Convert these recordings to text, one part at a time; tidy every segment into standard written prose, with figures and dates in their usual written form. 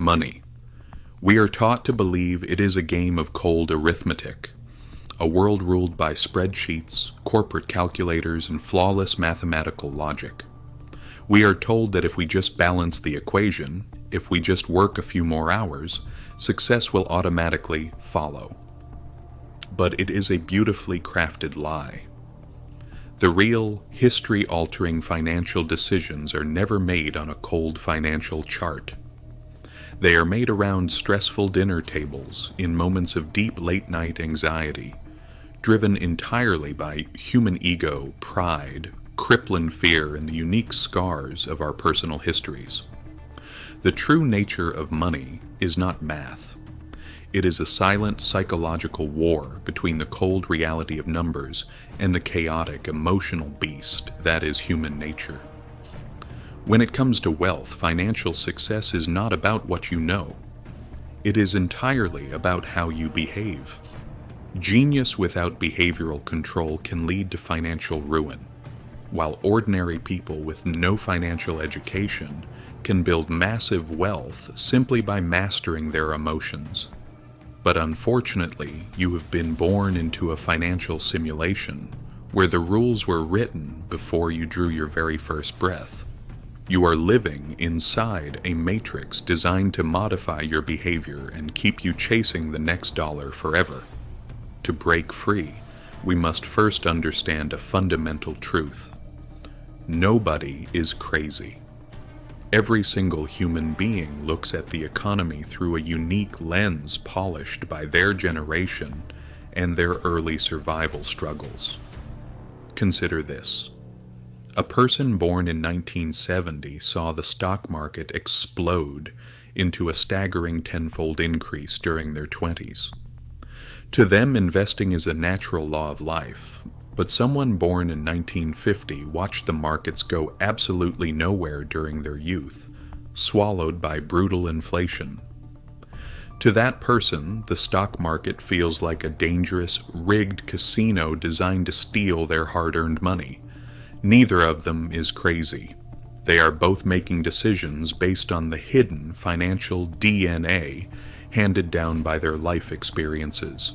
Money. We are taught to believe it is a game of cold arithmetic, a world ruled by spreadsheets, corporate calculators, and flawless mathematical logic. We are told that if we just balance the equation, if we just work a few more hours, success will automatically follow. But it is a beautifully crafted lie. The real, history-altering financial decisions are never made on a cold financial chart. They are made around stressful dinner tables, in moments of deep late-night anxiety, driven entirely by human ego, pride, crippling fear, and the unique scars of our personal histories. The true nature of money is not math. It is a silent psychological war between the cold reality of numbers and the chaotic emotional beast that is human nature. When it comes to wealth, financial success is not about what you know. It is entirely about how you behave. Genius without behavioral control can lead to financial ruin, while ordinary people with no financial education can build massive wealth simply by mastering their emotions. But unfortunately, you have been born into a financial simulation where the rules were written before you drew your very first breath. You are living inside a matrix designed to modify your behavior and keep you chasing the next dollar forever. To break free, we must first understand a fundamental truth. Nobody is crazy. Every single human being looks at the economy through a unique lens polished by their generation and their early survival struggles. Consider this. A person born in 1970 saw the stock market explode into a staggering tenfold increase during their 20s. To them, investing is a natural law of life, but someone born in 1950 watched the markets go absolutely nowhere during their youth, swallowed by brutal inflation. To that person, the stock market feels like a dangerous, rigged casino designed to steal their hard-earned money. Neither of them is crazy. They are both making decisions based on the hidden financial DNA handed down by their life experiences.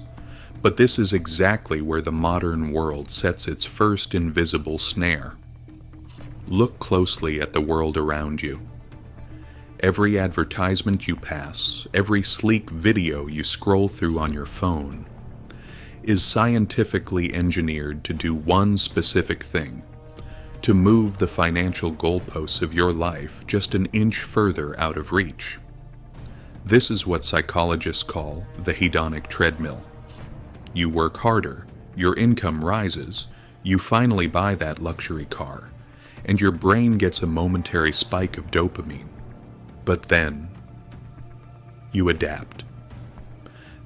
But this is exactly where the modern world sets its first invisible snare. Look closely at the world around you. Every advertisement you pass, every sleek video you scroll through on your phone, is scientifically engineered to do one specific thing: to move the financial goalposts of your life just an inch further out of reach. This is what psychologists call the hedonic treadmill. You work harder, your income rises, you finally buy that luxury car, and your brain gets a momentary spike of dopamine. But then, you adapt.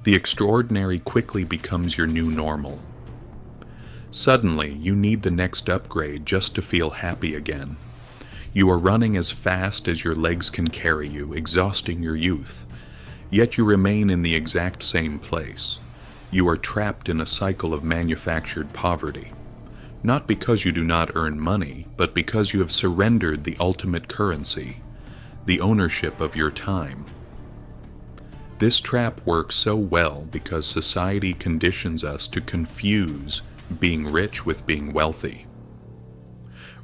The extraordinary quickly becomes your new normal. Suddenly, you need the next upgrade just to feel happy again. You are running as fast as your legs can carry you, exhausting your youth. Yet you remain in the exact same place. You are trapped in a cycle of manufactured poverty. Not because you do not earn money, but because you have surrendered the ultimate currency, the ownership of your time. This trap works so well because society conditions us to confuse being rich with being wealthy.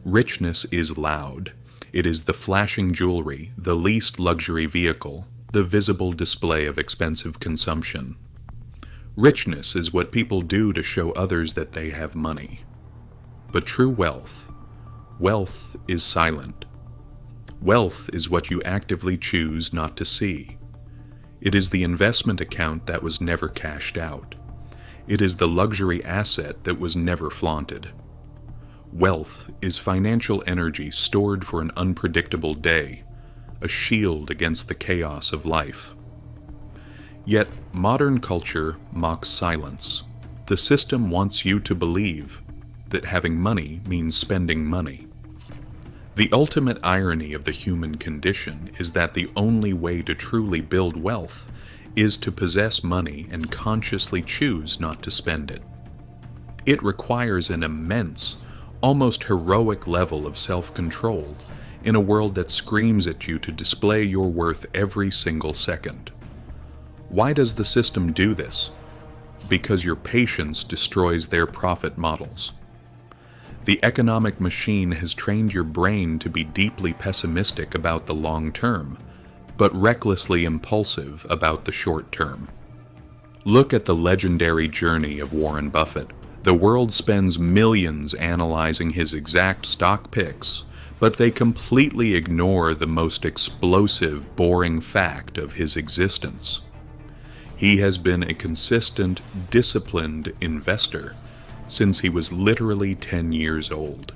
Richness is loud. It is the flashing jewelry, the leased luxury vehicle, the visible display of expensive consumption. Richness is what people do to show others that they have money. But true wealth is silent. Wealth is what you actively choose not to see. It is the investment account that was never cashed out. It is the luxury asset that was never flaunted. Wealth is financial energy stored for an unpredictable day, a shield against the chaos of life. Yet, modern culture mocks silence. The system wants you to believe that having money means spending money. The ultimate irony of the human condition is that the only way to truly build wealth is to possess money and consciously choose not to spend it. It requires an immense, almost heroic level of self-control in a world that screams at you to display your worth every single second. Why does the system do this? Because your patience destroys their profit models. The economic machine has trained your brain to be deeply pessimistic about the long term, but recklessly impulsive about the short term. Look at the legendary journey of Warren Buffett. The world spends millions analyzing his exact stock picks, but they completely ignore the most explosive, boring fact of his existence. He has been a consistent, disciplined investor since he was literally 10 years old.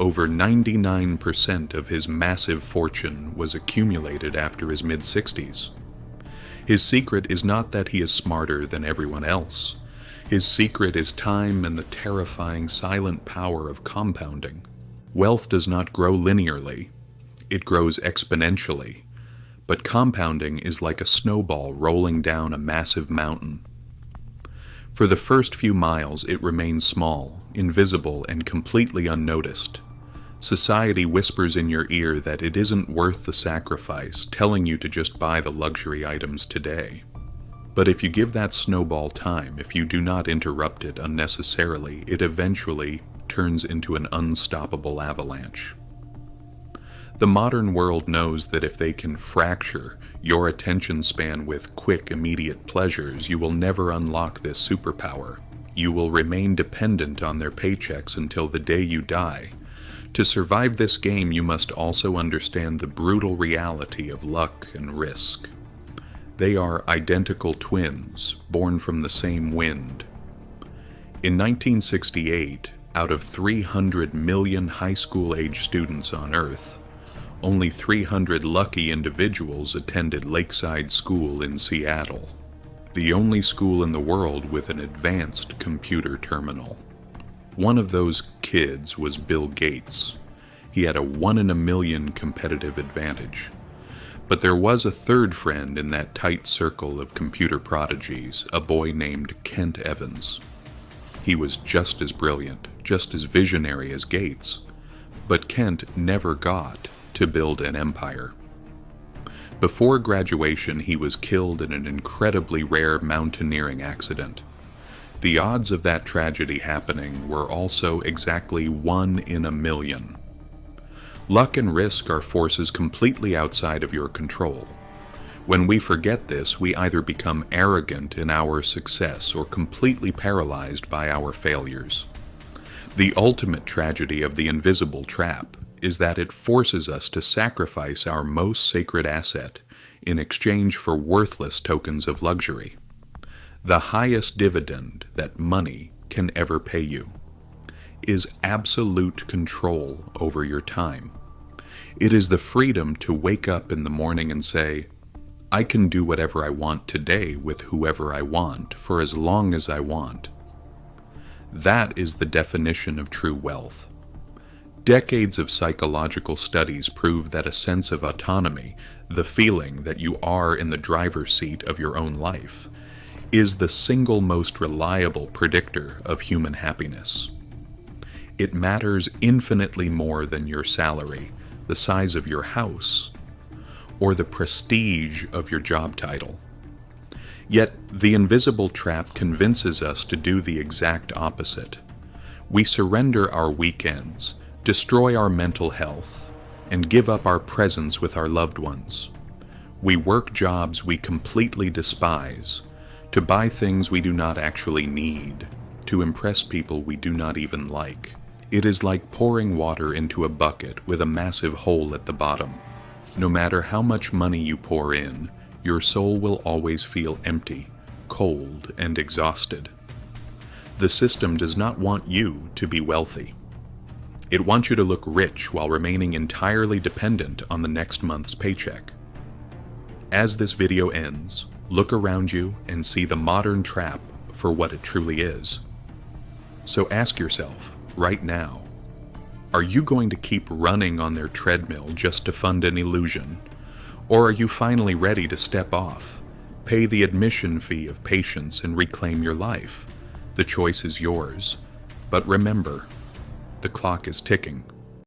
Over 99% of his massive fortune was accumulated after his mid-60s. His secret is not that he is smarter than everyone else. His secret is time and the terrifying silent power of compounding. Wealth does not grow linearly. It grows exponentially. But compounding is like a snowball rolling down a massive mountain. For the first few miles, it remains small, invisible, and completely unnoticed. Society whispers in your ear that it isn't worth the sacrifice, telling you to just buy the luxury items today. But if you give that snowball time, if you do not interrupt it unnecessarily, it eventually turns into an unstoppable avalanche. The modern world knows that if they can fracture your attention span with quick, immediate pleasures, you will never unlock this superpower. You will remain dependent on their paychecks until the day you die. To survive this game, you must also understand the brutal reality of luck and risk. They are identical twins, born from the same wind. In 1968, out of 300 million high school-age students on Earth, only 300 lucky individuals attended Lakeside School in Seattle, the only school in the world with an advanced computer terminal. One of those kids was Bill Gates. He had a 1 in a million competitive advantage. But there was a third friend in that tight circle of computer prodigies, a boy named Kent Evans. He was just as brilliant, just as visionary as Gates, but Kent never got to build an empire. Before graduation, he was killed in an incredibly rare mountaineering accident. The odds of that tragedy happening were also exactly 1 in a million. Luck and risk are forces completely outside of your control. When we forget this, we either become arrogant in our success or completely paralyzed by our failures. The ultimate tragedy of the invisible trap is that it forces us to sacrifice our most sacred asset in exchange for worthless tokens of luxury. The highest dividend that money can ever pay you is absolute control over your time. It is the freedom to wake up in the morning and say, I can do whatever I want today with whoever I want for as long as I want. That is the definition of true wealth. Decades of psychological studies prove that a sense of autonomy, the feeling that you are in the driver's seat of your own life, is the single most reliable predictor of human happiness. It matters infinitely more than your salary, the size of your house, or the prestige of your job title. Yet the invisible trap convinces us to do the exact opposite. We surrender our weekends, destroy our mental health, and give up our presence with our loved ones. We work jobs we completely despise, to buy things we do not actually need, to impress people we do not even like. It is like pouring water into a bucket with a massive hole at the bottom. No matter how much money you pour in, your soul will always feel empty, cold, and exhausted. The system does not want you to be wealthy. It wants you to look rich while remaining entirely dependent on the next month's paycheck. As this video ends, look around you and see the modern trap for what it truly is. So ask yourself, right now, are you going to keep running on their treadmill just to fund an illusion? Or are you finally ready to step off, pay the admission fee of patience, and reclaim your life? The choice is yours. But remember, the clock is ticking.